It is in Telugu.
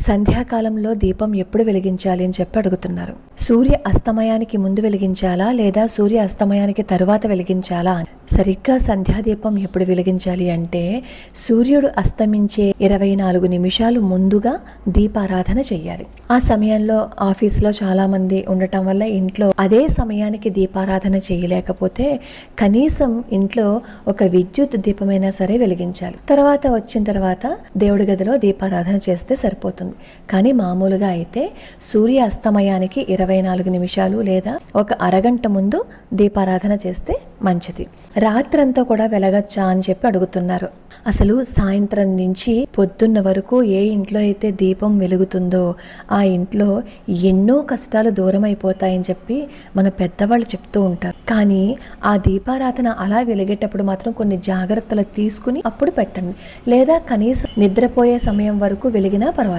సంధ్యాకాలంలో దీపం ఎప్పుడు వెలిగించాలి అని చెప్పి అడుగుతున్నారు. సూర్య అస్తమయానికి ముందు వెలిగించాలా లేదా సూర్య అస్తమయానికి తరువాత వెలిగించాలా? సరిగ్గా సంధ్యాదీపం ఎప్పుడు వెలిగించాలి అంటే సూర్యుడు అస్తమించే 24 నిమిషాలు ముందుగా దీపారాధన చెయ్యాలి. ఆ సమయంలో ఆఫీస్లో చాలా మంది ఉండటం వల్ల ఇంట్లో అదే సమయానికి దీపారాధన చేయలేకపోతే కనీసం ఇంట్లో ఒక విద్యుత్ దీపమైనా సరే వెలిగించాలి. తర్వాత వచ్చిన తర్వాత దేవుడి గదిలో దీపారాధన చేస్తే సరిపోతుంది. కానీ మామూలుగా అయితే సూర్య అస్తమయానికి 24 నిమిషాలు లేదా ఒక అరగంట ముందు దీపారాధన చేస్తే మంచిది. రాత్రంతా కూడా వెలగచ్చా అని చెప్పి అడుగుతున్నారు. అసలు సాయంత్రం నుంచి పొద్దున్న వరకు ఏ ఇంట్లో అయితే దీపం వెలుగుతుందో ఆ ఇంట్లో ఎన్నో కష్టాలు దూరం అయిపోతాయని చెప్పి మన పెద్దవాళ్ళు చెప్తూ ఉంటారు. కానీ ఆ దీపారాధన అలా వెలిగేటప్పుడు మాత్రం కొన్ని జాగ్రత్తలు తీసుకుని అప్పుడు పెట్టండి, లేదా కనీసం నిద్రపోయే సమయం వరకు వెలిగినా పర్వాలేదు.